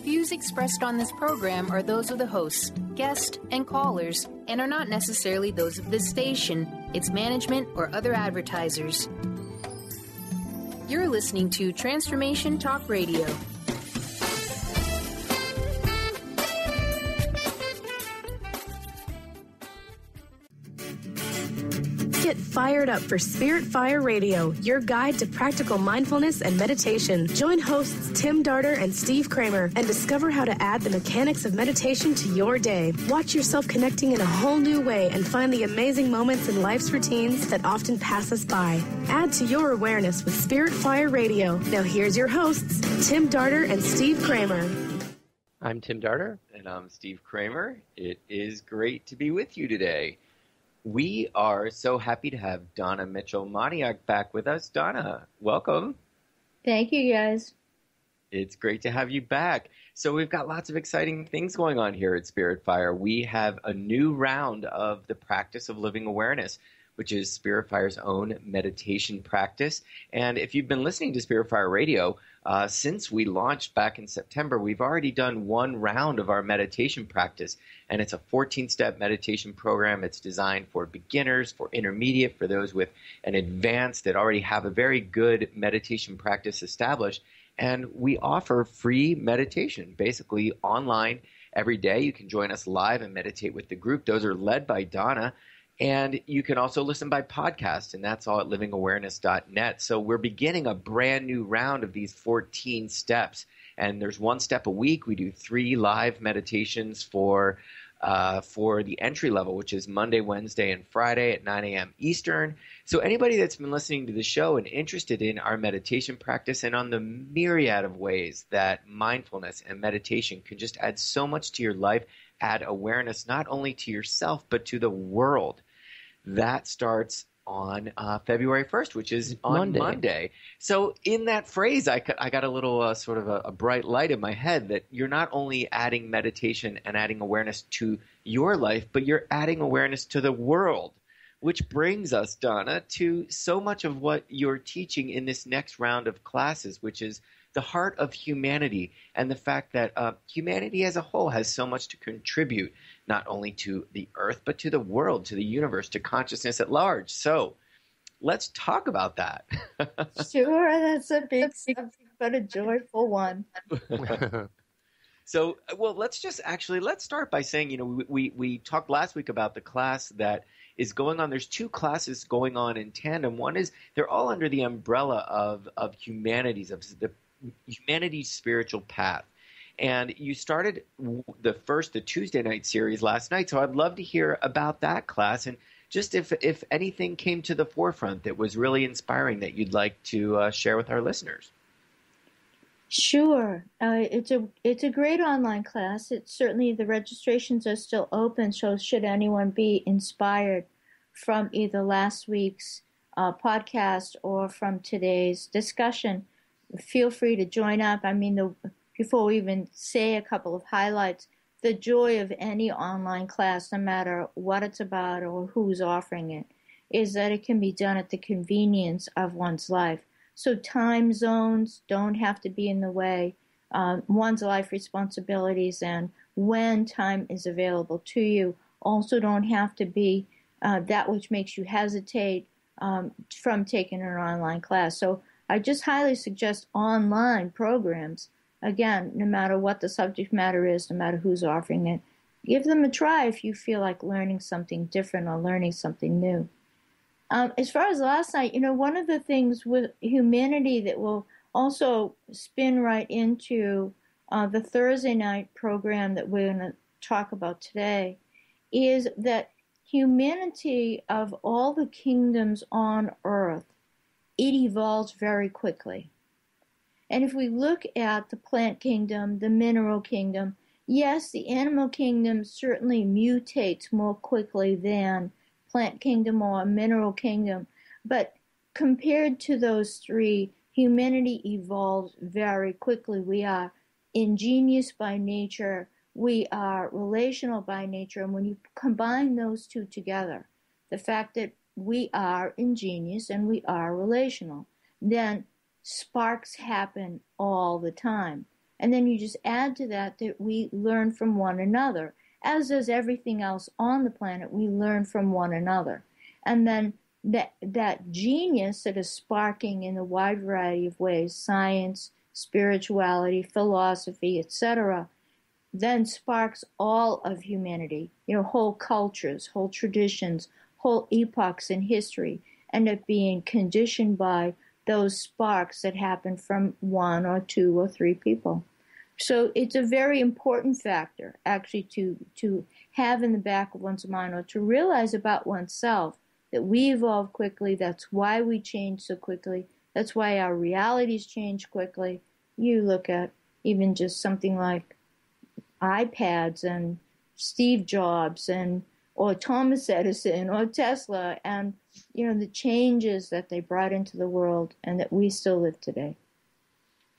views expressed on this program are those of the hosts, guests, and callers, and are not necessarily those of this station, its management, or other advertisers. You're listening to Transformation Talk Radio. Get fired up for Spirit Fire Radio, your guide to practical mindfulness and meditation. Join hosts Tim Darter and Steve Kramer and discover how to add the mechanics of meditation to your day. Watch yourself connecting in a whole new way and find the amazing moments in life's routines that often pass us by. Add to your awareness with Spirit Fire Radio. Now here's your hosts, Tim Darter and Steve Kramer. I'm Tim Darter. And I'm Steve Kramer. It is great to be with you today. We are so happy to have Donna Mitchell-Moniak back with us. Donna, welcome. Thank you, guys. It's great to have you back. So we've got lots of exciting things going on here at Spirit Fire. We have a new round of the practice of living awareness, which is Spirit Fire's own meditation practice. And if you've been listening to Spirit Fire Radio, since we launched back in September, we've already done one round of our meditation practice, and it's a 14-step meditation program. It's designed for beginners, for intermediate, for those with an advanced that already have a very good meditation practice established. And we offer free meditation, basically online every day. You can join us live and meditate with the group. Those are led by Donna. And you can also listen by podcast, and that's all at livingawareness.net. So we're beginning a brand new round of these 14 steps. And there's one step a week. We do 3 live meditations for the entry level, which is Monday, Wednesday, and Friday at 9 a.m. Eastern. So anybody that's been listening to the show and interested in our meditation practice and on the myriad of ways that mindfulness and meditation can just add so much to your life, add awareness not only to yourself but to the world. That starts on February 1st, which is on Monday. So in that phrase, I got a little sort of a bright light in my head that you're not only adding meditation and adding awareness to your life, but you're adding awareness to the world, which brings us, Donna, to so much of what you're teaching in this next round of classes, which is the heart of humanity and the fact that humanity as a whole has so much to contribute, not only to the earth, but to the world, to the universe, to consciousness at large. So let's talk about that. Sure, that's a big subject, but a joyful one. So, well, let's start by saying, we talked last week about the class that is going on. There's 2 classes going on in tandem. One is they're all under the umbrella of humanities, of the humanity's spiritual path. And you started the Tuesday night series last night. So I'd love to hear about that class and just if anything came to the forefront that was really inspiring that you'd like to share with our listeners. Sure. It's a great online class. It's certainly the registrations are still open. So should anyone be inspired from either last week's podcast or from today's discussion, feel free to join up. I mean, before we even say a couple of highlights, the joy of any online class, no matter what it's about or who's offering it, is that it can be done at the convenience of one's life. So time zones don't have to be in the way. One's life responsibilities and when time is available to you also don't have to be that which makes you hesitate from taking an online class. So I just highly suggest online programs. Again, no matter what the subject matter is, no matter who's offering it, give them a try if you feel like learning something different or learning something new. As far as last night, one of the things with humanity that will also spin right into the Thursday night program that we're going to talk about today is that humanity of all the kingdoms on earth, it evolves very quickly. And if we look at the plant kingdom, the mineral kingdom, yes, the animal kingdom certainly mutates more quickly than plant kingdom or mineral kingdom. But compared to those 3, humanity evolves very quickly. We are ingenious by nature. We are relational by nature. And when you combine those 2 together, the fact that we are ingenious and we are relational, then sparks happen all the time. And then you just add to that we learn from one another. As does everything else on the planet, we learn from one another. And then that genius that is sparking in a wide variety of ways, science, spirituality, philosophy, etc., then sparks all of humanity, whole cultures, whole traditions, whole epochs in history end up being conditioned by those sparks that happen from one or two or three people. So it's a very important factor, actually, to have in the back of one's mind, or to realize about oneself that we evolve quickly. That's why we change so quickly. That's why our realities change quickly. You look at even just something like iPads and Steve Jobs or Thomas Edison or Tesla, and the changes that they brought into the world and that we still live today.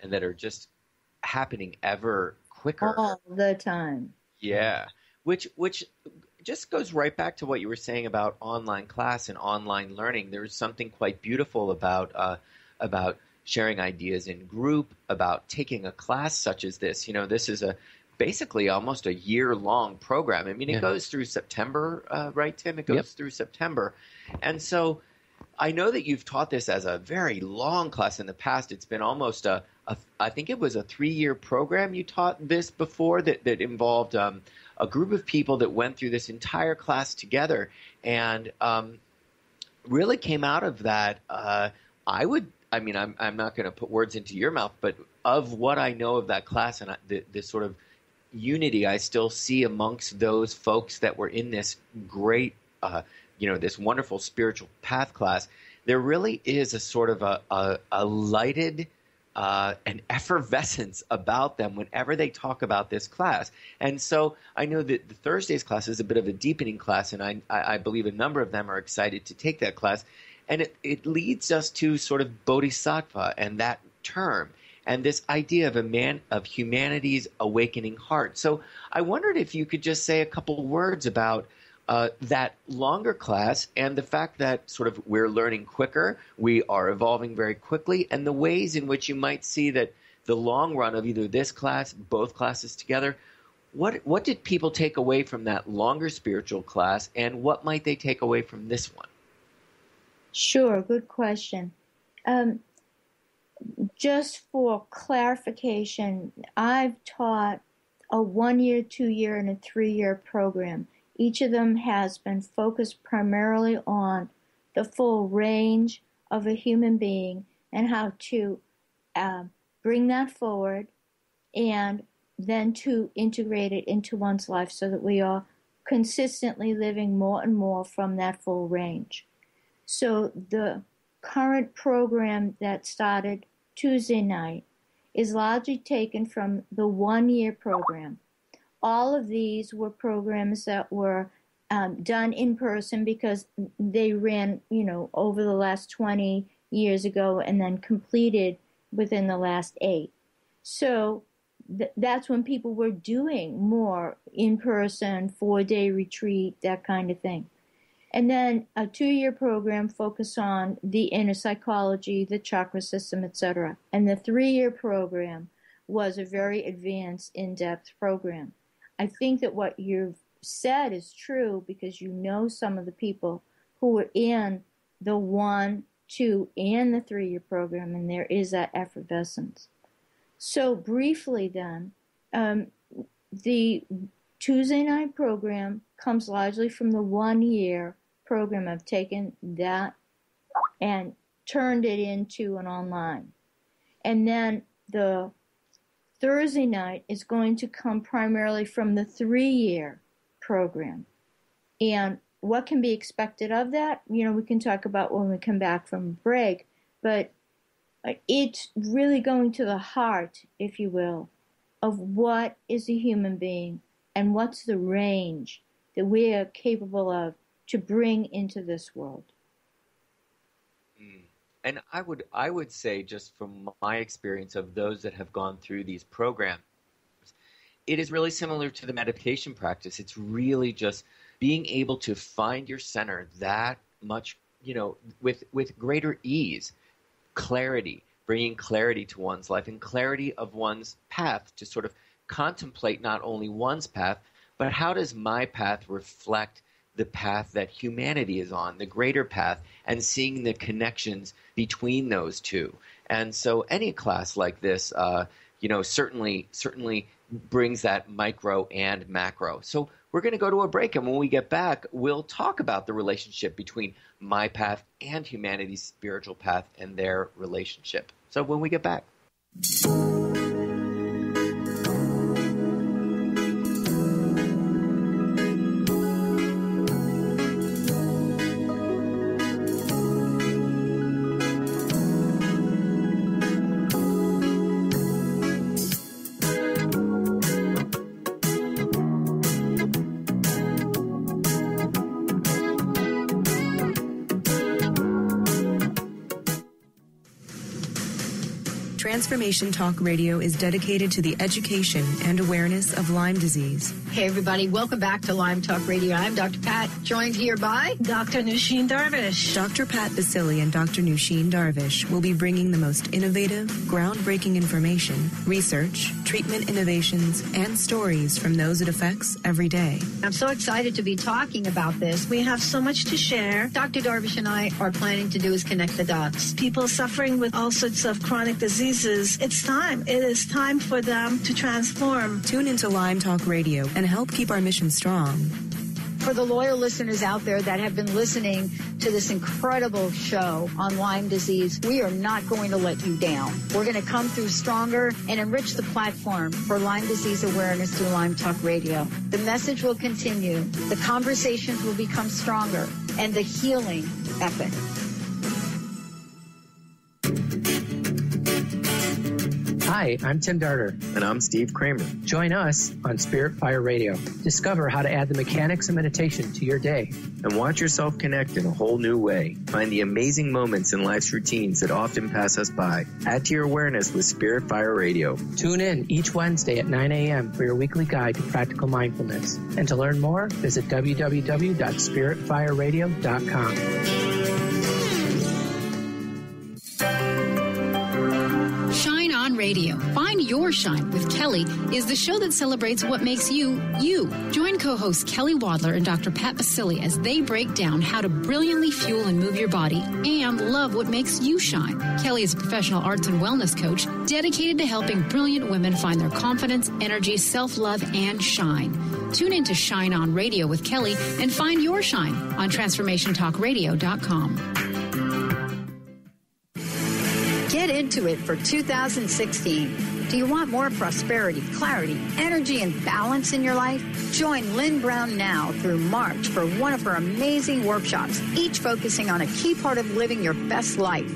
And that are just happening ever quicker. All the time. Yeah. Which just goes right back to what you were saying about online class and online learning. There's something quite beautiful about sharing ideas in group, about taking a class such as this. This is basically almost a year-long program. I mean, it goes through September, right, Tim? It goes through September. And so I know that you've taught this as a very long class in the past. It's been almost I think it was a 3-year program you taught this before that involved a group of people that went through this entire class together, and really came out of that. I'm not going to put words into your mouth, but of what I know of that class and the sort of unity I still see amongst those folks that were in this great, this wonderful spiritual path class, there really is a sort of a lighted, an effervescence about them whenever they talk about this class. And so I know that the Thursday's class is a bit of a deepening class, and I believe a number of them are excited to take that class. And it leads us to sort of bodhisattva and that term, and this idea of humanity's awakening heart. So I wondered if you could just say a couple words about that longer class and the fact that sort of we're learning quicker, we are evolving very quickly, and the ways in which you might see that the long run of either this class, both classes together, what did people take away from that longer spiritual class, and what might they take away from this one? Sure, good question. Just for clarification, I've taught a 1-year, 2-year, and a 3-year program. Each of them has been focused primarily on the full range of a human being and how to bring that forward and then to integrate it into one's life so that we are consistently living more and more from that full range. So the current program that started Tuesday night is largely taken from the 1-year program. All of these were programs that were done in person because they ran, over the last 20 years ago and then completed within the last 8. So that's when people were doing more in-person, 4-day retreat, that kind of thing. And then a 2-year program focused on the inner psychology, the chakra system, etc. And the 3-year program was a very advanced, in-depth program. I think that what you've said is true because you know some of the people who were in the 1, 2, and the 3-year program, and there is that effervescence. So briefly then, the Tuesday night program comes largely from the 1-year program. I've taken that and turned it into an online. And then the Thursday night is going to come primarily from the 3-year program. And what can be expected of that, we can talk about when we come back from break, but it's really going to the heart, if you will, of what is a human being and what's the range that we are capable of to bring into this world. And I would say, just from my experience of those that have gone through these programs, it is really similar to the meditation practice. It's really just being able to find your center that much, with greater ease, clarity, bringing clarity to one's life and clarity of one's path to sort of contemplate not only one's path, but how does my path reflect the path that humanity is on, the greater path, and seeing the connections between those two. And so any class like this, certainly brings that micro and macro. So we're going to go to a break, and when we get back, we'll talk about the relationship between my path and humanity's spiritual path and their relationship. So when we get back. Transformation Talk Radio is dedicated to the education and awareness of Lyme disease. Hey, everybody. Welcome back to Lyme Talk Radio. I'm Dr. Pat, joined here by Dr. Nusheen Darvish. Dr. Pat Basili and Dr. Nusheen Darvish will be bringing the most innovative, groundbreaking information, research, treatment innovations, and stories from those it affects every day. I'm so excited to be talking about this. We have so much to share. Dr. Darvish and I are planning to do is connect the dots. People suffering with all sorts of chronic diseases, it's time. It is time for them to transform. Tune into Lyme Talk Radio and help keep our mission strong. For the loyal listeners out there that have been listening to this incredible show on Lyme disease, we are not going to let you down. We're going to come through stronger and enrich the platform for Lyme disease awareness through Lyme Talk Radio. The message will continue, the conversations will become stronger, and the healing epic. Hi, I'm Tim Darter. And I'm Steve Kramer. Join us on Spirit Fire Radio. Discover how to add the mechanics of meditation to your day. And watch yourself connect in a whole new way. Find the amazing moments in life's routines that often pass us by. Add to your awareness with Spirit Fire Radio. Tune in each Wednesday at 9 a.m. for your weekly guide to practical mindfulness. And to learn more, visit www.spiritfireradio.com. Radio. Find Your Shine with Kelly is the show that celebrates what makes you, you. Join co-hosts Kelly Wadler and Dr. Pat Basili as they break down how to brilliantly fuel and move your body and love what makes you shine. Kelly is a professional arts and wellness coach dedicated to helping brilliant women find their confidence, energy, self-love, and shine. Tune in to Shine On Radio with Kelly and find your shine on TransformationTalkRadio.com. Get into it for 2016. Do you want more prosperity, clarity, energy, and balance in your life? Join Lynn Brown now through March for one of her amazing workshops, each focusing on a key part of living your best life.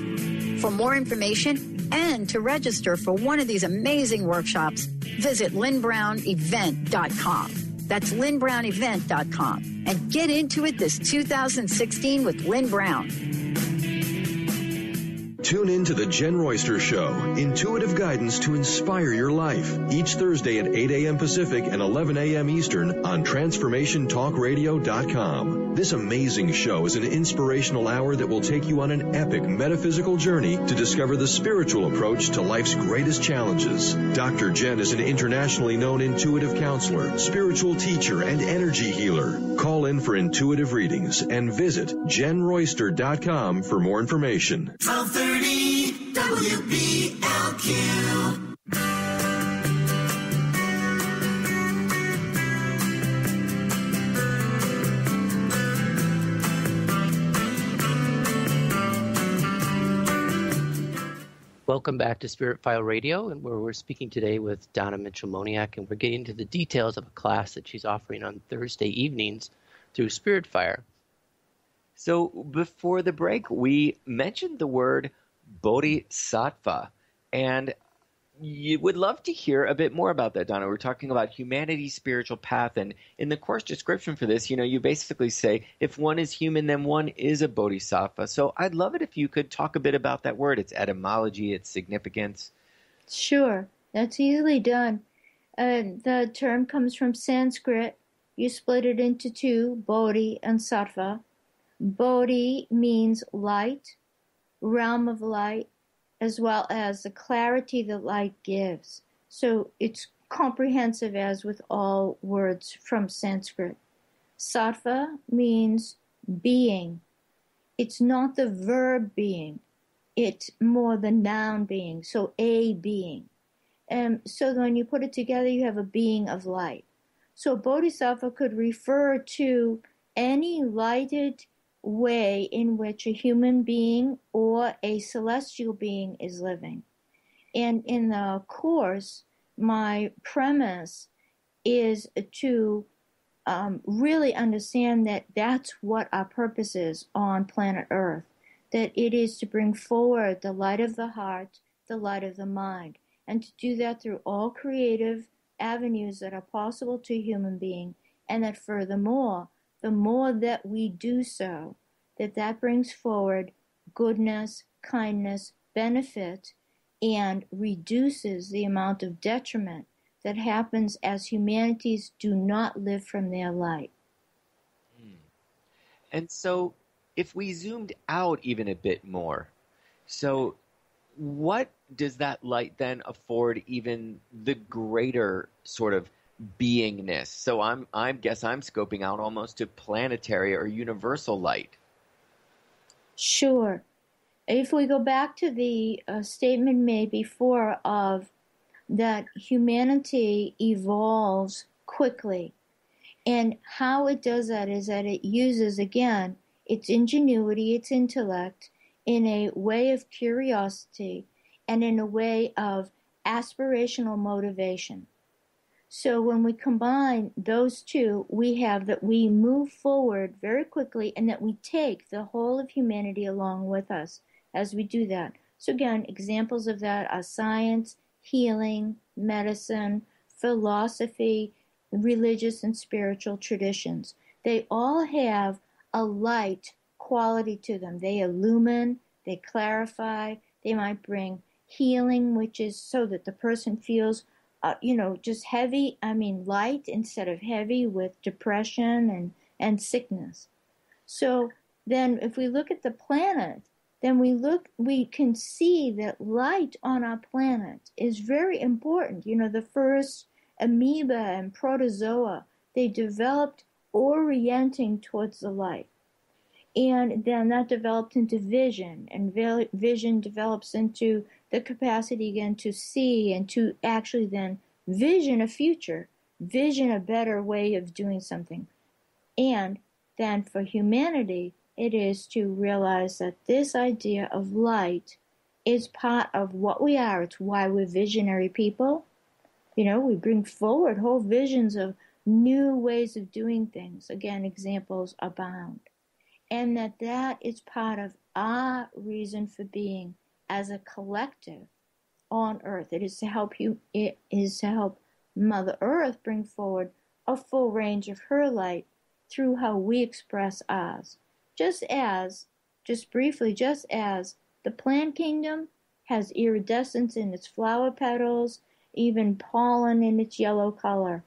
For more information and to register for one of these amazing workshops, visit lynnbrownevent.com. That's lynnbrownevent.com. And get into it this 2016 with Lynn Brown. Tune in to The Jen Royster Show, intuitive guidance to inspire your life, each Thursday at 8 a.m. Pacific and 11 a.m. Eastern on TransformationTalkRadio.com. This amazing show is an inspirational hour that will take you on an epic metaphysical journey to discover the spiritual approach to life's greatest challenges. Dr. Jen is an internationally known intuitive counselor, spiritual teacher, and energy healer. Call in for intuitive readings and visit JenRoyster.com for more information. 1230 WBLQ. Welcome back to Spirit Fire Radio, and where we're speaking today with Donna Mitchell-Moniak, and we're getting into the details of a class that she's offering on Thursday evenings through Spirit Fire. So before the break, we mentioned the word bodhisattva, and you would love to hear a bit more about that, Donna. We're talking about humanity's spiritual path, and in the course description for this, you basically say if one is human, then one is a bodhisattva. So I'd love it if you could talk a bit about that word, its etymology, its significance. Sure, that's easily done. The term comes from Sanskrit. You split it into two, bodhi and sattva. Bodhi means light, realm of light, as well as the clarity that light gives. So it's comprehensive as with all words from Sanskrit. Sattva means being. It's not the verb being. It's more the noun being, so a being. So when you put it together, you have a being of light. So bodhisattva could refer to any lighted way in which a human being or a celestial being is living. And in the course, my premise is to really understand that that's what our purpose is on planet Earth, that it is to bring forward the light of the heart, the light of the mind, and to do that through all creative avenues that are possible to a human being, and that furthermore, the more that we do so, that brings forward goodness, kindness, benefit, and reduces the amount of detriment that happens as humanities do not live from their light. And so if we zoomed out even a bit more, so what does that light then afford even the greater sort of beingness? So I guess I'm scoping out almost to planetary or universal light. Sure. If we go back to the statement made before of that humanity evolves quickly, and how it does that is that it uses, again, its ingenuity, its intellect, in a way of curiosity and in a way of aspirational motivation. So when we combine those two, we have that we move forward very quickly and that we take the whole of humanity along with us as we do that. So again, examples of that are science, healing, medicine, philosophy, religious and spiritual traditions. They all have a light quality to them. They illumine, they clarify, they might bring healing, which is so that the person feels, just light instead of heavy with depression and sickness. So then if we look at the planet, then we can see that light on our planet is very important. The first amoeba and protozoa, they developed orienting towards the light. And then that developed into vision, and vision develops into the capacity again to see and to actually then vision a future, vision a better way of doing something. And then for humanity, it is to realize that this idea of light is part of what we are. It's why we're visionary people. We bring forward whole visions of new ways of doing things. Again, examples abound. And that is part of our reason for being as a collective on Earth. It is to help Mother Earth bring forward a full range of her light through how we express ours. Just as the plant kingdom has iridescence in its flower petals, even pollen in its yellow color.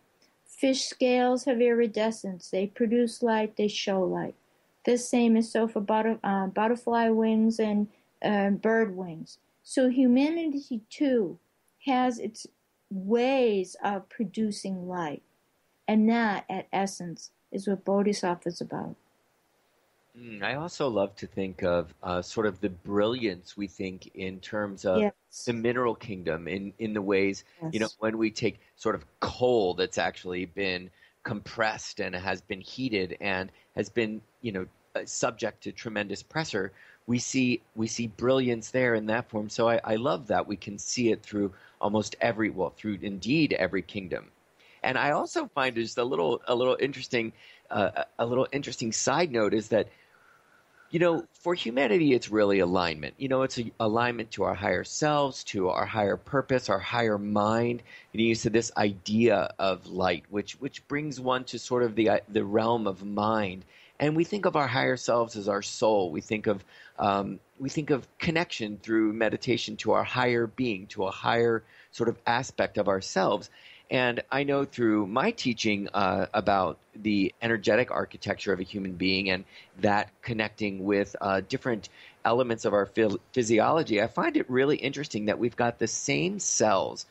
Fish scales have iridescence. They produce light, they show light. The same is so for butterfly wings and bird wings. So humanity, too, has its ways of producing light. And that, at essence, is what Bodhisattva is about. I also love to think of sort of the brilliance we think in terms of the mineral kingdom in the ways, when we take sort of coal that's actually been compressed and has been heated and has been, subject to tremendous pressure, we see brilliance there in that form. So I love that we can see it through almost through indeed every kingdom. And I also find just a little interesting side note is that, for humanity, it's really alignment. It's an alignment to our higher selves, to our higher purpose, our higher mind. You said this idea of light, which brings one to sort of the realm of mind. And we think of our higher selves as our soul. We think of connection through meditation to our higher being, to a higher sort of aspect of ourselves. And I know through my teaching about the energetic architecture of a human being and that connecting with different elements of our physiology, I find it really interesting that we've got the same cells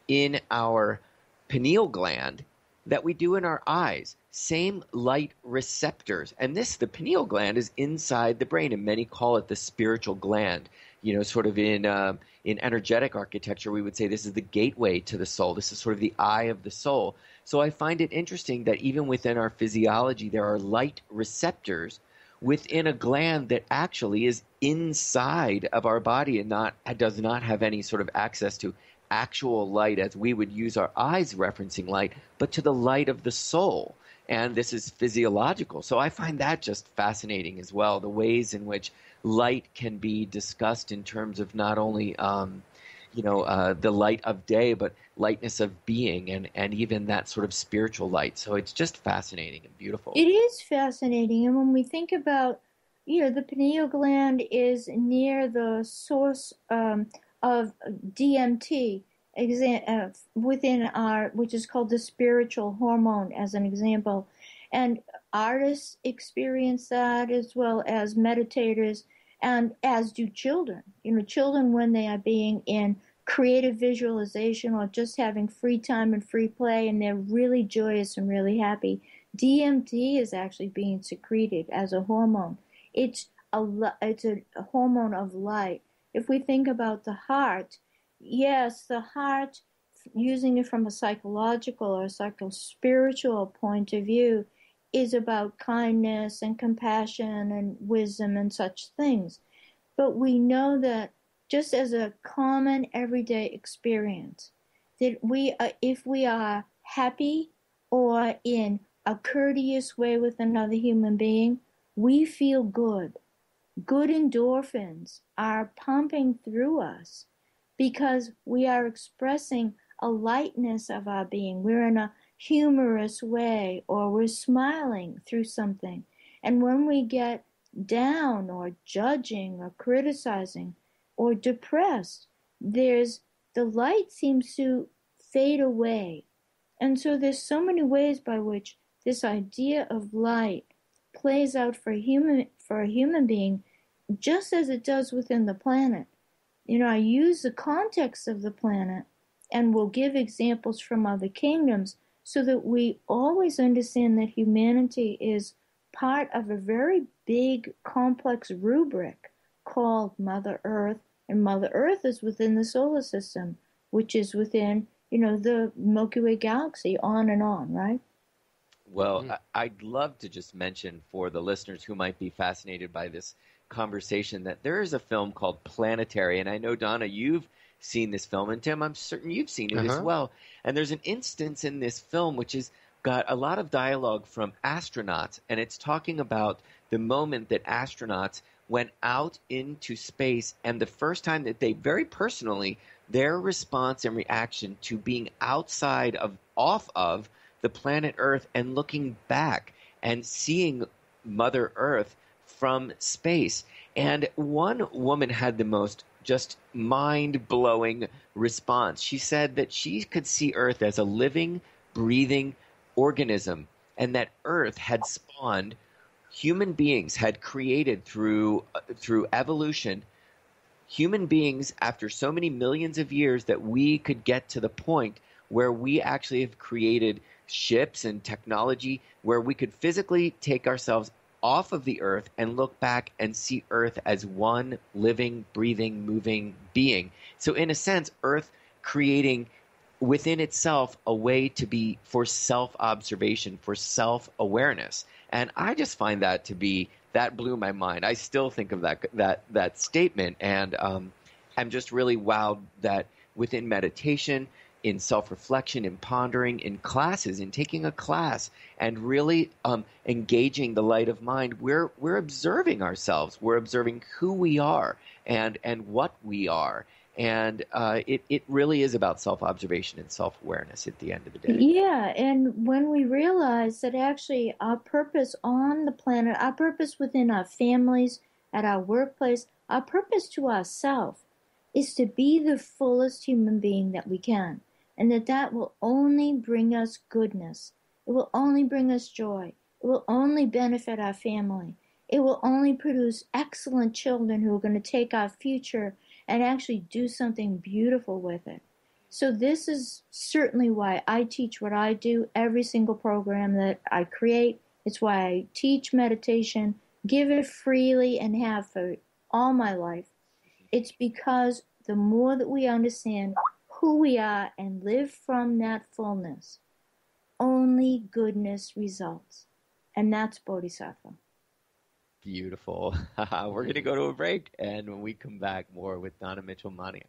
in our pineal gland that we do in our eyes, same light receptors. And the pineal gland is inside the brain, and many call it the spiritual gland. You know, sort of in energetic architecture, we would say this is the gateway to the soul. This is sort of the eye of the soul. So I find it interesting that even within our physiology, there are light receptors within a gland that actually is inside of our body and does not have any sort of access to actual light as we would use our eyes referencing light, but to the light of the soul. And this is physiological. So I find that just fascinating as well, the ways in which light can be discussed in terms of not only the light of day, but lightness of being and even that sort of spiritual light. So it's just fascinating and beautiful. It is fascinating. And when we think about, the pineal gland is near the source of DMT within which is called the spiritual hormone, as an example. And artists experience that as well as meditators, and as do children. Children, when they are being in creative visualization or just having free time and free play, and they're really joyous and really happy, DMT is actually being secreted as a hormone. It's a hormone of light. If we think about the heart, yes, the heart, using it from a psychological or psycho-spiritual point of view, is about kindness and compassion and wisdom and such things. But we know that just as a common everyday experience, that if we are happy or in a courteous way with another human being, we feel good. Good endorphins are pumping through us because we are expressing a lightness of our being. We're in a humorous way, or we're smiling through something. And when we get down or judging or criticizing or depressed, the light seems to fade away. And so there's so many ways by which this idea of light plays out for a human being, just as it does within the planet. I use the context of the planet and will give examples from other kingdoms so that we always understand that humanity is part of a very big, complex rubric called Mother Earth. And Mother Earth is within the solar system, which is within, the Milky Way galaxy, on and on, right? Well, I'd love to just mention for the listeners who might be fascinated by this conversation that there is a film called Planetary, and I know, Donna, you've seen this film, and Tim, I'm certain you've seen it as well. And there's an instance in this film which has got a lot of dialogue from astronauts, and it's talking about the moment that astronauts went out into space, and the first time that they very personally, their response and reaction to being off of the planet Earth and looking back and seeing Mother Earth from space. And one woman had the most just mind-blowing response. She said that she could see Earth as a living, breathing organism, and that Earth had spawned human beings, had created through evolution, human beings after so many millions of years that we could get to the point where we actually have created ships and technology where we could physically take ourselves off of the Earth and look back and see Earth as one living, breathing, moving being. So in a sense, Earth creating within itself a way to be for self-observation, for self-awareness. And I just find that that blew my mind. I still think of that statement, and I'm just really wowed that within meditation, in self-reflection, in pondering, in classes, in taking a class, and really engaging the light of mind, we're observing ourselves. We're observing who we are and what we are. And it really is about self-observation and self-awareness at the end of the day. Yeah, and when we realize that actually our purpose on the planet, our purpose within our families, at our workplace, our purpose to ourselves is to be the fullest human being that we can. And that will only bring us goodness. It will only bring us joy. It will only benefit our family. it will only produce excellent children who are going to take our future and actually do something beautiful with it. So this is certainly why I teach what I do, every single program that I create. It's why I teach meditation, give it freely, and have for all my life. It's because the more that we understand who we are and live from that fullness, only goodness results. And that's bodhisattva. Beautiful. We're going to go to a break, and when we come back, more with Donna Mitchell-Moniak.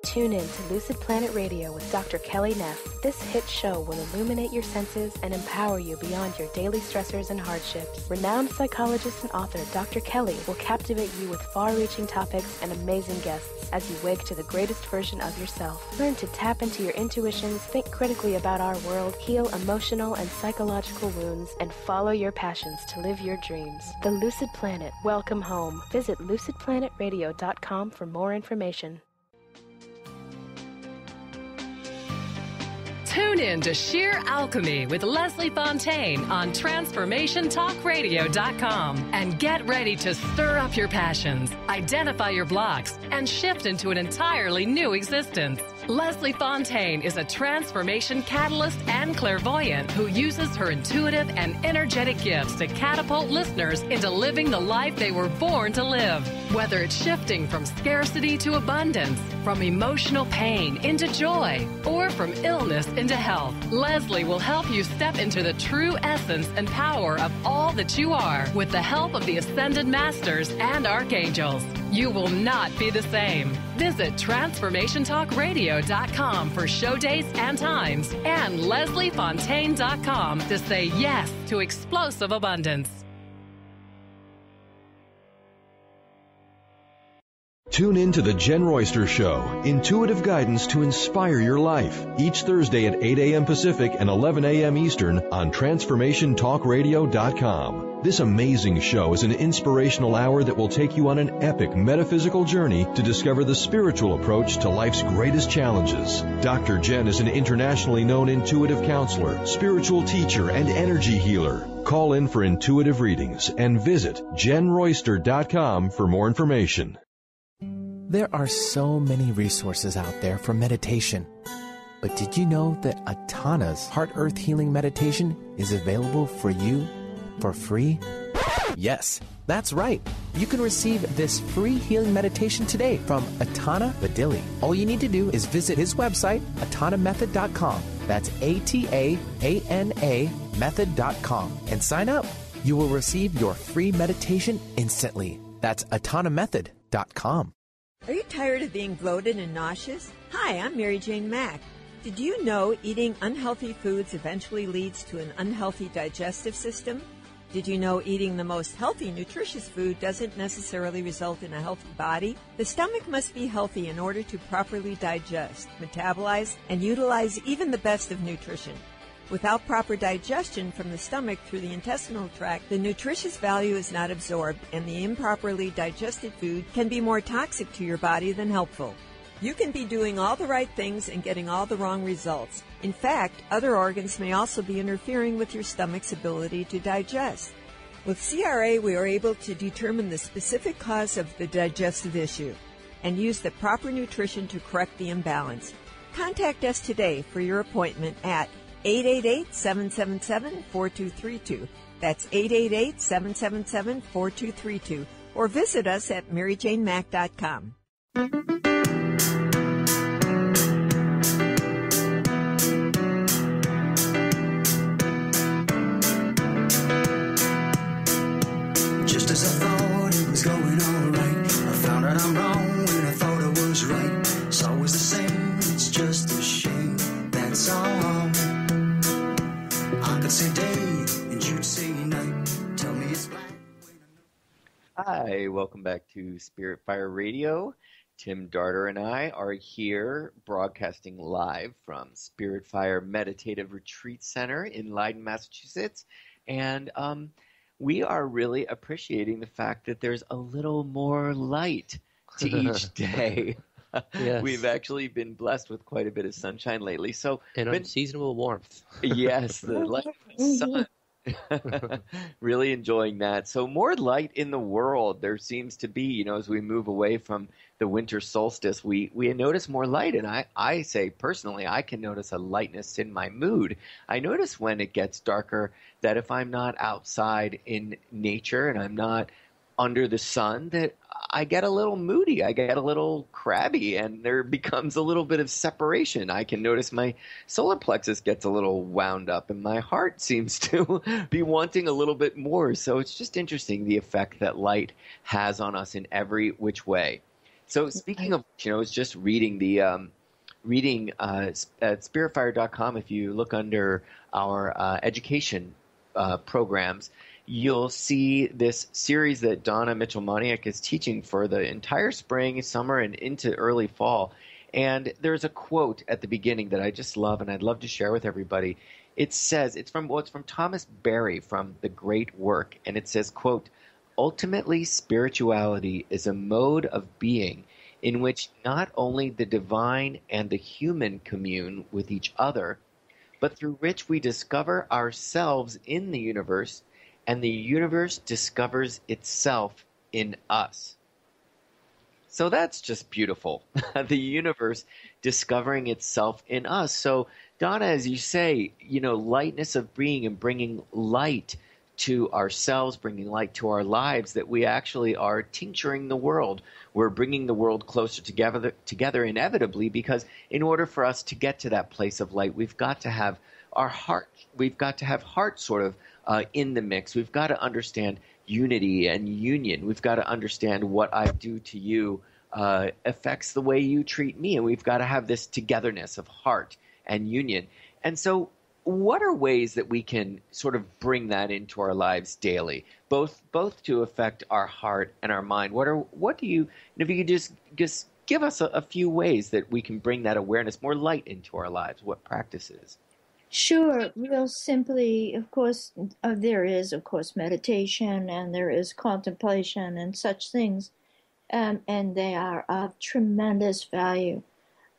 Tune in to Lucid Planet Radio with Dr. Kelly Neff. This hit show will illuminate your senses and empower you beyond your daily stressors and hardships. Renowned psychologist and author Dr. Kelly will captivate you with far-reaching topics and amazing guests as you wake to the greatest version of yourself. Learn to tap into your intuitions, think critically about our world, heal emotional and psychological wounds, and follow your passions to live your dreams. The Lucid Planet. Welcome home. Visit lucidplanetradio.com for more information. Tune in to Sheer Alchemy with Leslie Fontaine on TransformationTalkRadio.com and get ready to stir up your passions, identify your blocks, and shift into an entirely new existence. Leslie Fontaine is a transformation catalyst and clairvoyant who uses her intuitive and energetic gifts to catapult listeners into living the life they were born to live. Whether it's shifting from scarcity to abundance, from emotional pain into joy, or from illness into health, Leslie will help you step into the true essence and power of all that you are with the help of the Ascended Masters and Archangels. You will not be the same. Visit TransformationTalkRadio.com for show dates and times and LeslieFontaine.com to say yes to explosive abundance. Tune in to The Jen Royster Show, intuitive guidance to inspire your life, each Thursday at 8 a.m. Pacific and 11 a.m. Eastern on TransformationTalkRadio.com. This amazing show is an inspirational hour that will take you on an epic metaphysical journey to discover the spiritual approach to life's greatest challenges. Dr. Jen is an internationally known intuitive counselor, spiritual teacher, and energy healer. Call in for intuitive readings and visit JenRoyster.com for more information. There are so many resources out there for meditation. But did you know that Atana's Heart Earth Healing Meditation is available for you for free? Yes, that's right. You can receive this free healing meditation today from Atana Badili. All you need to do is visit his website, atanamethod.com. That's ATAANA method.com and sign up. You will receive your free meditation instantly. That's atanamethod.com. Are you tired of being bloated and nauseous? Hi, I'm Mary Jane Mack. Did you know eating unhealthy foods eventually leads to an unhealthy digestive system? Did you know eating the most healthy, nutritious food doesn't necessarily result in a healthy body? The stomach must be healthy in order to properly digest, metabolize, and utilize even the best of nutrition. Without proper digestion from the stomach through the intestinal tract, the nutritious value is not absorbed, and the improperly digested food can be more toxic to your body than helpful. You can be doing all the right things and getting all the wrong results. In fact, other organs may also be interfering with your stomach's ability to digest. With CRA, we are able to determine the specific cause of the digestive issue and use the proper nutrition to correct the imbalance. Contact us today for your appointment at 888-777-4232. That's 888-777-4232. Or visit us at MaryJaneMack.com. Just as I thought it was going all right, I found out I'm wrong when I thought I was right. It's always the same, it's just a shame, that's all. I could say day and you'd say night. Tell me it's black. Hi, welcome back to Spirit Fire Radio. Tim Darter and I are here broadcasting live from Spirit Fire Meditative Retreat Center in Leiden, Massachusetts. And we are really appreciating the fact that there's a little more light to each day. Yes. We've actually been blessed with quite a bit of sunshine lately. And unseasonable warmth. Yes, the light of the sun. Really enjoying that. So more light in the world. There seems to be, as we move away from the winter solstice, we notice more light. And I say personally, I can notice a lightness in my mood. I notice when it gets darker that if I'm not outside in nature and I'm not under the sun, that I get a little moody, I get a little crabby, and there becomes a little bit of separation. I can notice my solar plexus gets a little wound up, and my heart seems to be wanting a little bit more. So it's just interesting the effect that light has on us in every which way. So speaking of, I was just reading at spiritfire.com. If you look under our education programs, you'll see this series that Donna Mitchell-Moniak is teaching for the entire spring, summer, and into early fall. And there's a quote at the beginning that I just love, and I'd love to share with everybody. It says, it's from Thomas Berry from The Great Work, and it says, quote, "Ultimately, spirituality is a mode of being in which not only the divine and the human commune with each other, but through which we discover ourselves in the universe, and the universe discovers itself in us." So that's just beautiful. The universe discovering itself in us. So, Donna, as you say, lightness of being and bringing light to ourselves, bringing light to our lives, that we actually are tincturing the world. We're bringing the world closer together inevitably, because in order for us to get to that place of light, we've got to have our heart. We've got to have heart sort of in the mix. We've got to understand unity and union. We've got to understand what I do to you affects the way you treat me. And we've got to have this togetherness of heart and union. And so what are ways that we can sort of bring that into our lives daily, both to affect our heart and our mind? If you could just give us a few ways that we can bring that awareness, more light into our lives, what practices? Sure. Real simply, of course, there is, meditation, and there is contemplation and such things, and they are of tremendous value.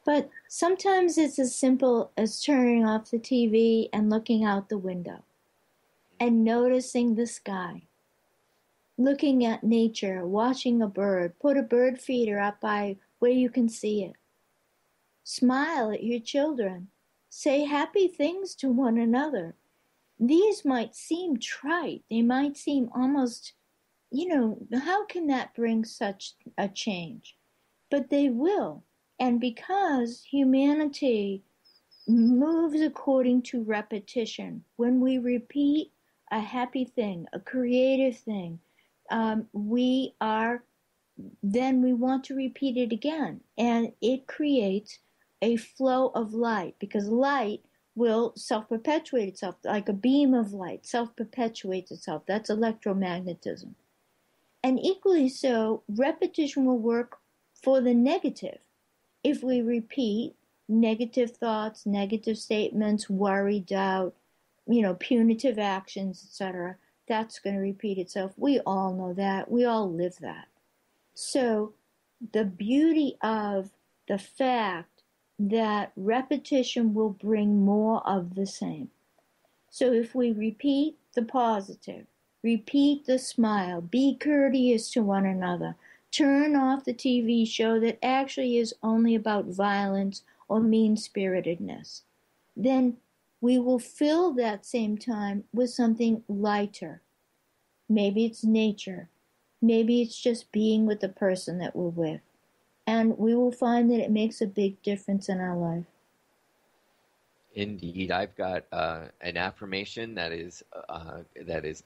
But sometimes it's as simple as turning off the TV and looking out the window and noticing the sky, looking at nature, watching a bird, put a bird feeder up by where you can see it. Smile at your children. Say happy things to one another. These might seem trite. They might seem almost, how can that bring such a change? But they will. And because humanity moves according to repetition, when we repeat a happy thing, a creative thing, we want to repeat it again. And it creates a flow of light, because light will self-perpetuate itself, like a beam of light self-perpetuates itself. That's electromagnetism. And equally so, repetition will work for the negative. If we repeat negative thoughts, negative statements, worry, doubt, punitive actions, etc., that's going to repeat itself. We all know that. We all live that. So the beauty of the fact that repetition will bring more of the same. So if we repeat the positive, repeat the smile, be courteous to one another, turn off the TV show that actually is only about violence or mean-spiritedness, then we will fill that same time with something lighter. Maybe it's nature. Maybe it's just being with the person that we're with. And we will find that it makes a big difference in our life. Indeed. I've got an affirmation that is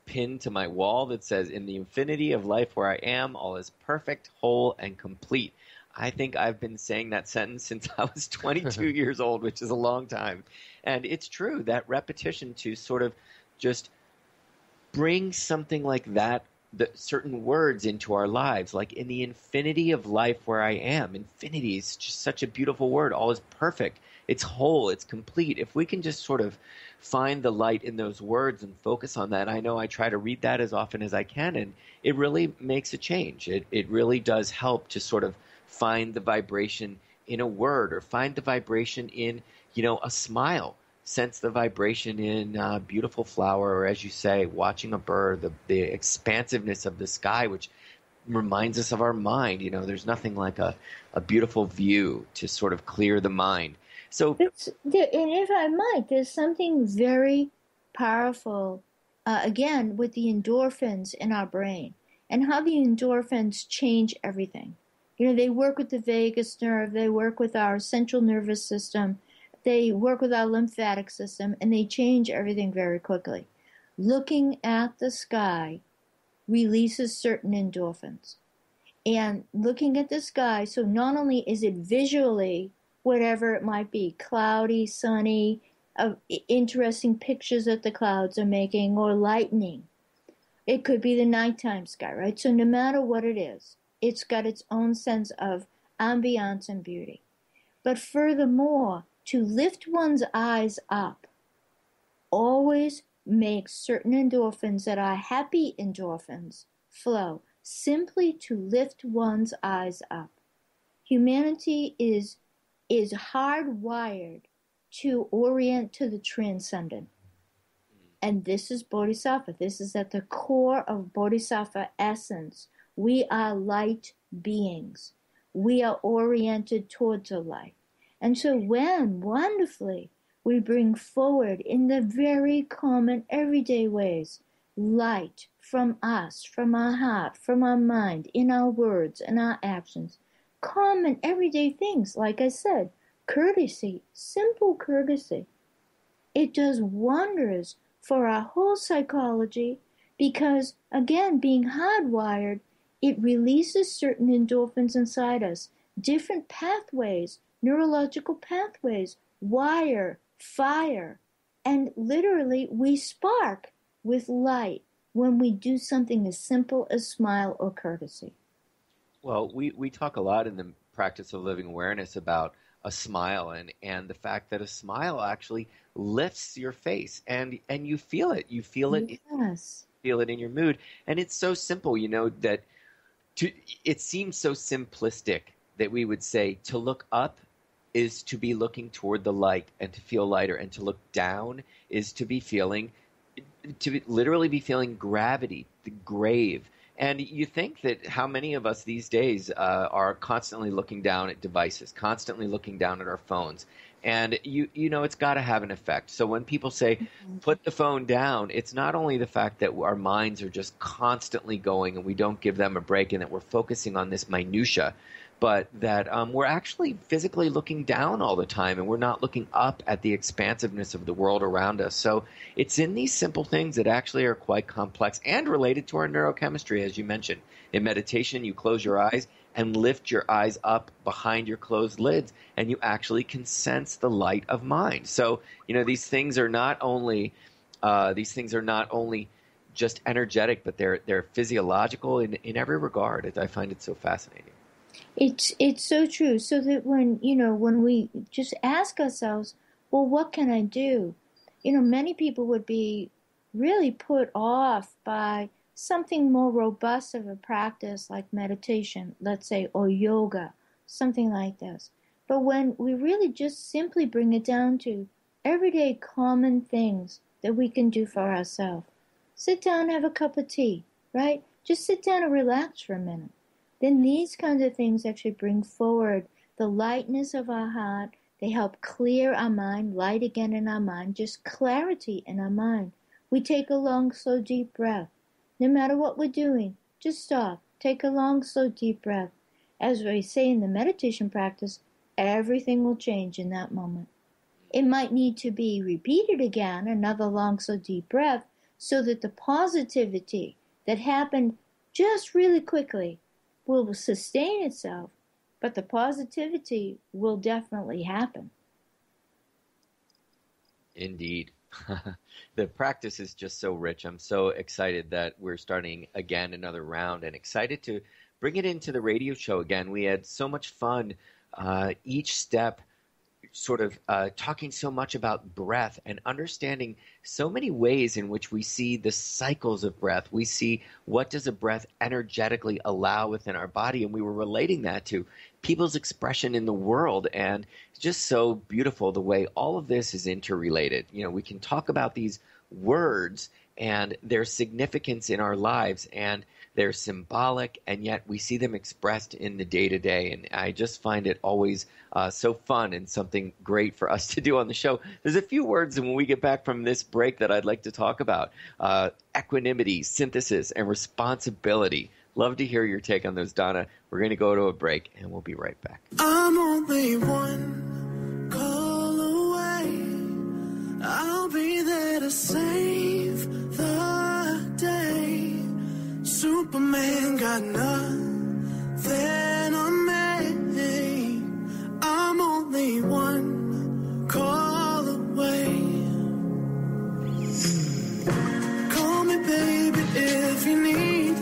pinned to my wall that says, "In the infinity of life where I am, all is perfect, whole, and complete." I think I've been saying that sentence since I was 22 years old, which is a long time. And it's true, that repetition to sort of just bring something like that the certain words into our lives, like in the infinity of life where I am. Infinity is just such a beautiful word. All is perfect. It's whole. It's complete. If we can just sort of find the light in those words and focus on that, I know I try to read that as often as I can, and it really makes a change. It really does help to sort of find the vibration in a word, or find the vibration in, a smile. Sense the vibration in a beautiful flower, or as you say, watching a bird, the expansiveness of the sky, which reminds us of our mind. There's nothing like a beautiful view to sort of clear the mind. So, and if I might, there's something very powerful, again, with the endorphins in our brain, and how the endorphins change everything. They work with the vagus nerve, they work with our central nervous system, they work with our lymphatic system, and they change everything very quickly. Looking at the sky releases certain endorphins. And looking at the sky, so not only is it visually, whatever it might be, cloudy, sunny, interesting pictures that the clouds are making, or lightning. It could be the nighttime sky, right? So no matter what it is, it's got its own sense of ambiance and beauty. But furthermore, to lift one's eyes up always makes certain endorphins that are happy endorphins flow, simply to lift one's eyes up. Humanity is hardwired to orient to the transcendent. And this is bodhisattva. This is at the core of bodhisattva essence. We are light beings. We are oriented towards the light. And so when, wonderfully, we bring forward in the very common everyday ways, light from us, from our heart, from our mind, in our words and our actions, common everyday things, like I said, courtesy, simple courtesy. It does wonders for our whole psychology because, again, being hardwired, it releases certain endorphins inside us, different pathways, neurological pathways, wire, fire, and literally we spark with light when we do something as simple as smile or courtesy. Well, we talk a lot in the practice of living awareness about a smile and the fact that a smile actually lifts your face and you feel it. You feel it. Yes. Feel it in your mood. And it's so simple, that it seems so simplistic that we would say to look up is to be looking toward the light and to feel lighter, and to look down is to literally be feeling gravity, the grave. And you think that how many of us these days are constantly looking down at devices, constantly looking down at our phones. And it's got to have an effect. So when people say, put the phone down, it's not only the fact that our minds are just constantly going and we don't give them a break and that we're focusing on this minutia, but that we're actually physically looking down all the time and we're not looking up at the expansiveness of the world around us. So it's in these simple things that actually are quite complex and related to our neurochemistry, as you mentioned. In meditation, you close your eyes and lift your eyes up behind your closed lids, and you actually can sense the light of mind. So, these things are not only just energetic, but they're physiological in every regard. I find it so fascinating. It's so true. So that when we just ask ourselves, well, what can I do? Many people would be really put off by something more robust of a practice like meditation, let's say, or yoga, something like this. But when we really just simply bring it down to everyday common things that we can do for ourselves, sit down, have a cup of tea, right? Just sit down and relax for a minute. Then these kinds of things actually bring forward the lightness of our heart. They help clear our mind, light again in our mind, just clarity in our mind. We take a long, slow, deep breath. No matter what we're doing, just stop. Take a long, slow, deep breath. As we say in the meditation practice, everything will change in that moment. It might need to be repeated again, another long, slow, deep breath, so that the positivity that happened just really quickly will sustain itself, but the positivity will definitely happen. Indeed. The practice is just so rich. I'm so excited that we're starting again another round and excited to bring it into the radio show again. We had so much fun each step sort of talking so much about breath and understanding so many ways in which we see the cycles of breath. We see what does a breath energetically allow within our body, and we were relating that to people's expression in the world, and it's just so beautiful the way all of this is interrelated. You know, we can talk about these words and their significance in our lives, and they're symbolic, and yet we see them expressed in the day-to-day, and I just find it always so fun and something great for us to do on the show. There's a few words when we get back from this break that I'd like to talk about. Equanimity, synthesis, and responsibility. Love to hear your take on those, Donna. We're going to go to a break, and we'll be right back. I'm only one call away. I'll be there to save the day. Superman got nothing on me. I'm only one call away. Call me, baby, if you need.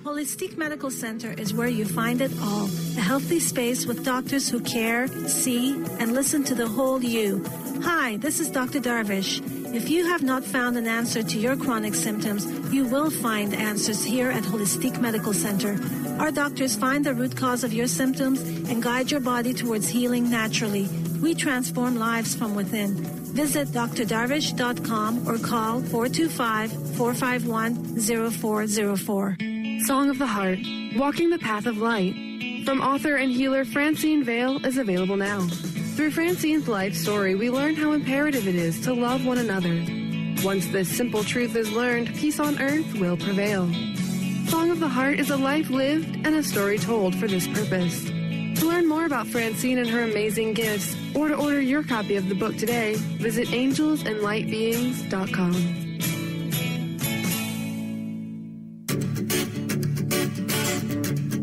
Holistic Medical Center is where you find it all. A healthy space with doctors who care, see, and listen to the whole you. Hi, this is Dr. Darvish. If you have not found an answer to your chronic symptoms, you will find answers here at Holistic Medical Center. Our doctors find the root cause of your symptoms and guide your body towards healing naturally. We transform lives from within. Visit drdarvish.com or call 425-451-0404. Song of the Heart, Walking the Path of Light, from author and healer Francine Vale, is available now. Through Francine's life story, we learn how imperative it is to love one another. Once this simple truth is learned, peace on earth will prevail. Song of the Heart is a life lived and a story told for this purpose. To learn more about Francine and her amazing gifts, or to order your copy of the book today, visit angelsandlightbeings.com.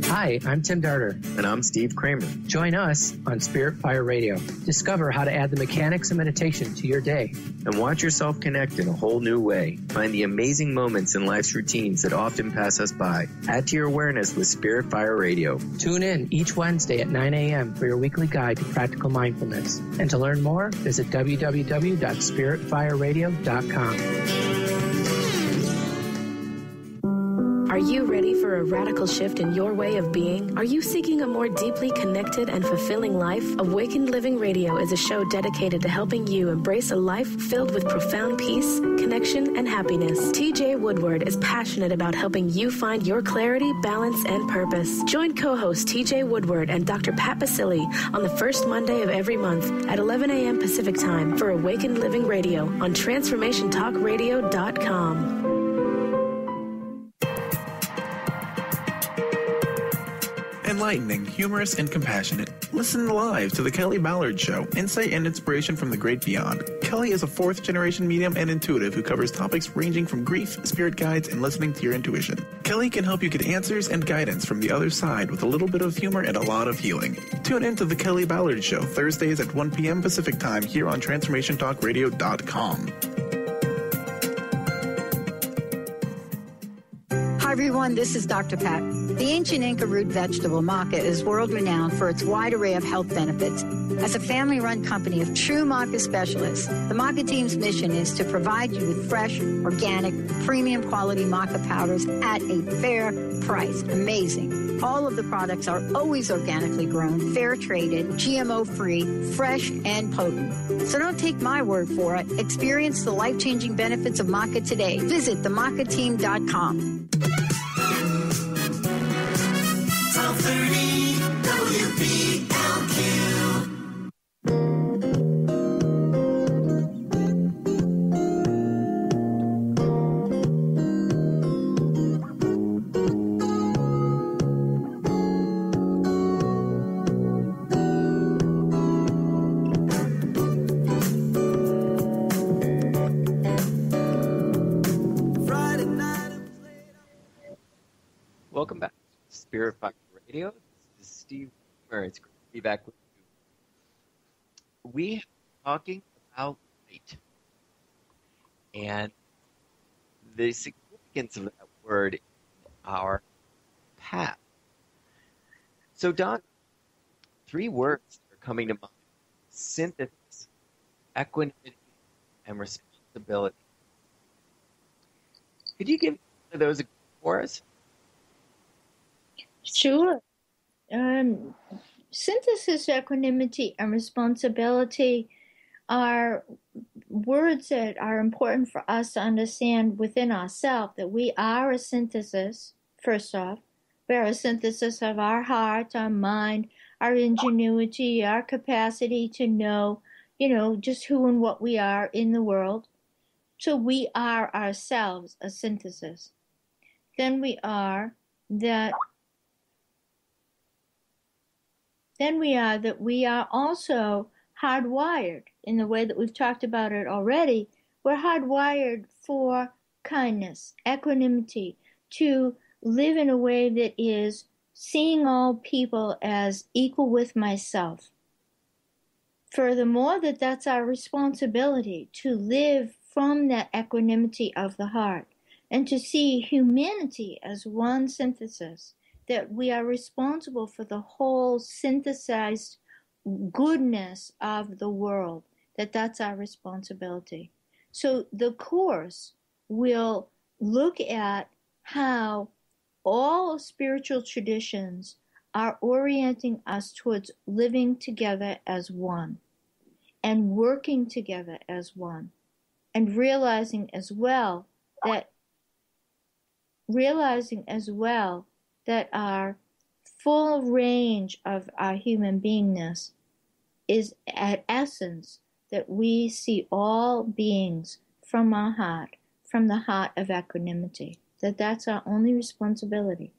Hi, I'm Tim Darter. And I'm Steve Kramer. Join us on Spirit Fire Radio. Discover how to add the mechanics of meditation to your day. And watch yourself connect in a whole new way. Find the amazing moments in life's routines that often pass us by. Add to your awareness with Spirit Fire Radio. Tune in each Wednesday at 9 a.m. for your weekly guide to practical mindfulness. And to learn more, visit www.spiritfireradio.com. Are you ready for a radical shift in your way of being? Are you seeking a more deeply connected and fulfilling life? Awakened Living Radio is a show dedicated to helping you embrace a life filled with profound peace, connection, and happiness. TJ Woodward is passionate about helping you find your clarity, balance, and purpose. Join co-host TJ Woodward and Dr. Pat Basili on the first Monday of every month at 11 a.m. Pacific Time for Awakened Living Radio on TransformationTalkRadio.com. Enlightening, humorous, and compassionate. Listen live to The Kelly Ballard Show, insight and inspiration from the great beyond. Kelly is a fourth-generation medium and intuitive who covers topics ranging from grief, spirit guides, and listening to your intuition. Kelly can help you get answers and guidance from the other side with a little bit of humor and a lot of healing. Tune in to The Kelly Ballard Show, Thursdays at 1 p.m. Pacific Time here on TransformationTalkRadio.com. Hi everyone, this is Dr. Pat. The ancient Inca root vegetable maca is world-renowned for its wide array of health benefits. As a family-run company of true maca specialists, the maca team's mission is to provide you with fresh, organic, premium quality maca powders at a fair price. Amazing. All of the products are always organically grown, fair-traded, GMO-free, fresh, and potent. So don't take my word for it. Experience the life-changing benefits of maca today. Visit themacateam.com. 1230 WBLQ. Welcome back to Spirit Fire Radio. This is Steve. It's great to be back with you. We are talking about light. And the significance of that word is our path. So, Don, 3 words are coming to mind: synthesis, equanimity, and responsibility. Could you give those for us? Sure. Synthesis, equanimity, and responsibility are words that are important for us to understand within ourselves, that we are a synthesis, first off. We are a synthesis of our heart, our mind, our ingenuity, our capacity to know, just who and what we are in the world. So we are ourselves a synthesis. Then we are that we are also hardwired in the way that we've talked about it already. We're hardwired for kindness, equanimity, to live in a way that is seeing all people as equal with myself. Furthermore, that's our responsibility to live from that equanimity of the heart and to see humanity as one synthesis, that we are responsible for the whole synthesized goodness of the world, that's our responsibility. So the Course will look at how all spiritual traditions are orienting us towards living together as one and working together as one, and realizing as well that our full range of our human beingness is at essence that we see all beings from our heart, from the heart of equanimity, that's our only responsibility.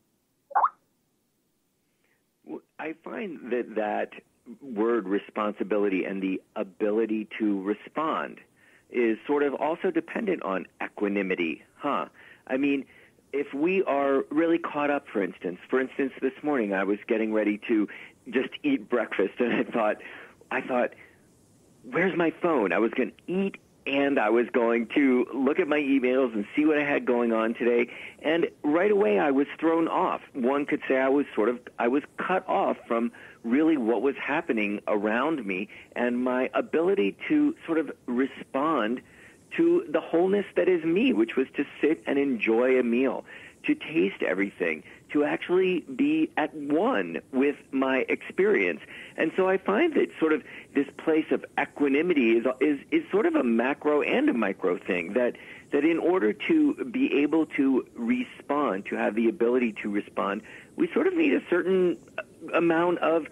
I find that word responsibility and the ability to respond is sort of also dependent on equanimity, huh? I mean, if we are really caught up, for instance, this morning I was getting ready to just eat breakfast, and I thought, where's my phone? I was going to eat, and I was going to look at my emails and see what I had going on today, and right away I was thrown off. One could say I was cut off from really what was happening around me, and my ability to sort of respond to the wholeness that is me, which was to sit and enjoy a meal, to taste everything, to actually be at one with my experience. And so I find that sort of this place of equanimity is sort of a macro and a micro thing, that in order to be able to respond, to have the ability to respond, we sort of need a certain amount of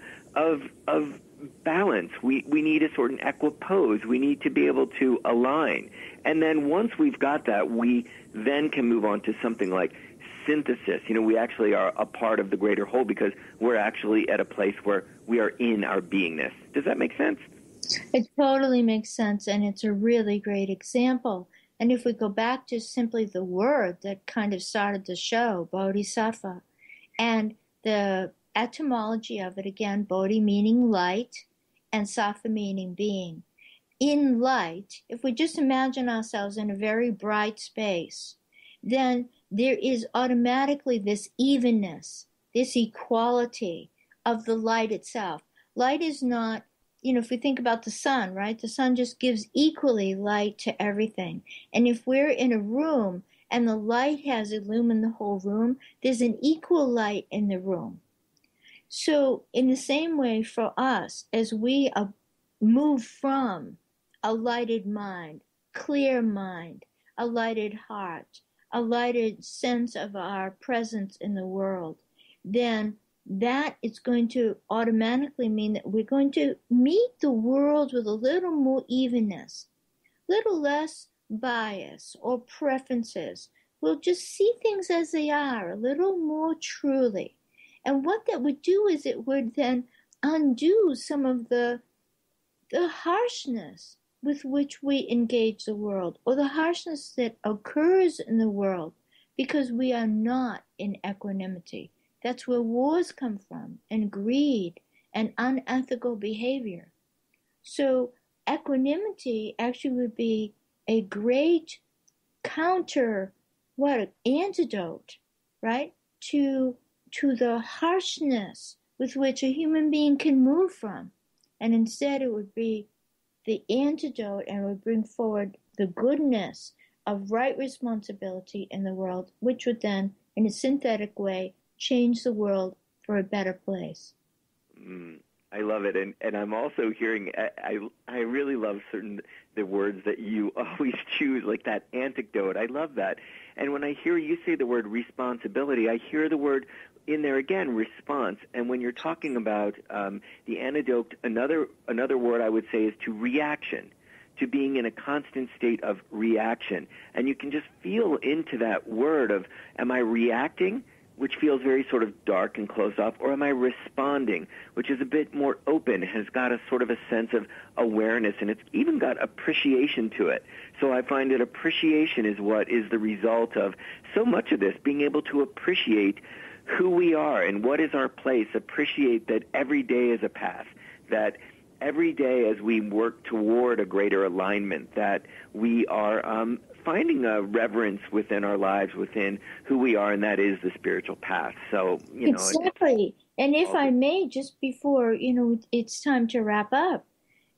balance. We need a certain equipoise. We need to be able to align. And then once we've got that, we then can move on to something like synthesis. We actually are a part of the greater whole because we're actually at a place where we are in our beingness. Does that make sense? It totally makes sense, and it's a really great example. And if we go back to simply the word that kind of started the show, bodhisattva, and the etymology of it again, bodhi meaning light and sattva meaning being. In light, if we just imagine ourselves in a very bright space, then there is automatically this evenness, this equality of the light itself. Light is not, if we think about the sun, right? The sun just gives equally light to everything. And if we're in a room and the light has illumined the whole room, there's an equal light in the room. So in the same way for us, as we move from a lighted mind, clear mind, a lighted heart, a lighted sense of our presence in the world, then that is going to automatically mean that we're going to meet the world with a little more evenness, little less bias or preferences. We'll just see things as they are, a little more truly. And what that would do is it would then undo some of the harshness with which we engage the world, or the harshness that occurs in the world because we are not in equanimity. That's where wars come from, and greed, and unethical behavior. So equanimity actually would be a great what an antidote, right, to the harshness with which a human being can move from. And instead it would be the antidote, and would bring forward the goodness of right responsibility in the world, which would then, in a synthetic way, change the world for a better place. I love it, and I'm also hearing. I really love the words that you always choose, like that antidote. I love that, and when I hear you say the word responsibility, I hear the word in there again, response. And when you're talking about the antidote, another word I would say is to reaction, to being in a constant state of reaction, and you can just feel into that word of, am I reacting, which feels very sort of dark and closed off, or am I responding, which is a bit more open, has got a sort of a sense of awareness, and it's even got appreciation to it. So I find that appreciation is what is the result of so much of this, being able to appreciate who we are and what is our place, appreciate that every day is a path, that every day as we work toward a greater alignment, that we are finding a reverence within our lives, within who we are, and that is the spiritual path. So, Exactly. And if I may, just before, it's time to wrap up,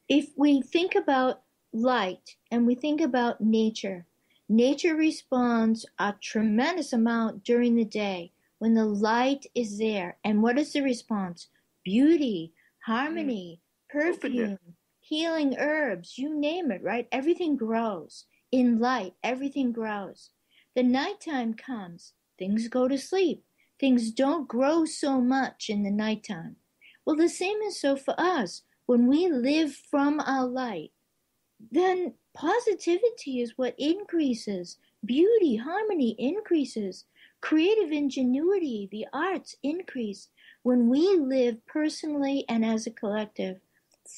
if we think about light and we think about nature responds a tremendous amount during the day when the light is there. And what is the response? Beauty, harmony, perfume, healing herbs, you name it, right? Everything grows. In light, everything grows. The nighttime comes, things go to sleep. Things don't grow so much in the nighttime. Well, the same is so for us. When we live from our light, then positivity is what increases. Beauty, harmony increases. Creative ingenuity, the arts increase. When we live personally and as a collective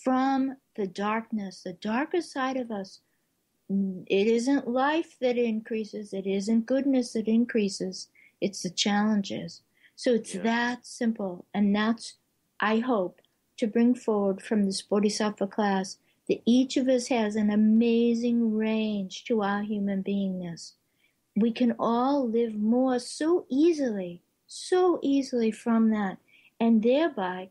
from the darkness, the darker side of us, it isn't life that increases. It isn't goodness that increases. It's the challenges. So it's that simple. And that's, I hope, to bring forward from this bodhisattva class, that each of us has an amazing range to our human beingness. We can all live more so easily from that, and thereby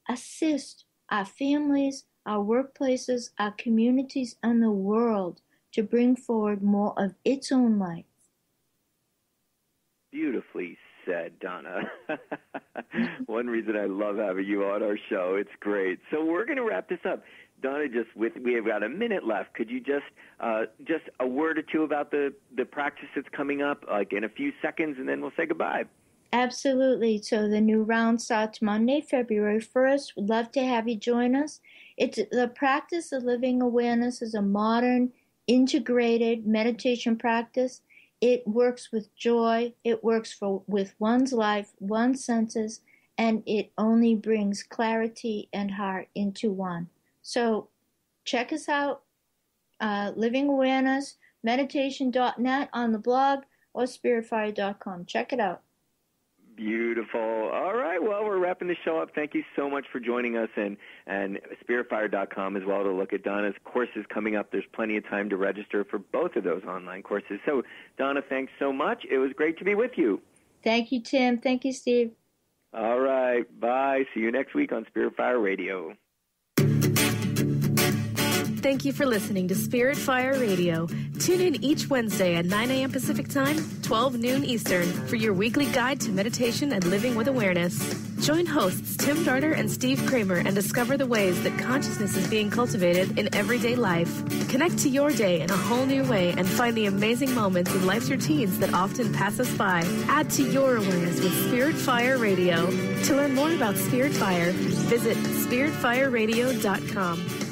assist our families, our workplaces, our communities, and the world to bring forward more of its own light. Beautifully said, Donna. One reason I love having you on our show. It's great. So we're going to wrap this up. Donna, we have got a minute left. Could you just a word or two about the practice that's coming up, like in a few seconds, and then we'll say goodbye. Absolutely. So the new round starts Monday, February 1st. We'd love to have you join us. It's the practice of living awareness is a modern, integrated meditation practice. It works with joy. It works with one's life, one's senses, and it only brings clarity and heart into one. So check us out, Living Awareness, meditation.net on the blog, or spiritfire.com. Check it out. Beautiful. All right. Well, we're wrapping the show up. Thank you so much for joining us, and spiritfire.com as well to look at Donna's courses coming up. There's plenty of time to register for both of those online courses. So, Donna, thanks so much. It was great to be with you. Thank you, Tim. Thank you, Steve. All right. Bye. See you next week on Spirit Fire Radio. Thank you for listening to Spirit Fire Radio. Tune in each Wednesday at 9 a.m. Pacific Time, 12 noon Eastern, for your weekly guide to meditation and living with awareness. Join hosts Tim Darter and Steve Kramer and discover the ways that consciousness is being cultivated in everyday life. Connect to your day in a whole new way and find the amazing moments in life's routines that often pass us by. Add to your awareness with Spirit Fire Radio. To learn more about Spirit Fire, visit spiritfireradio.com.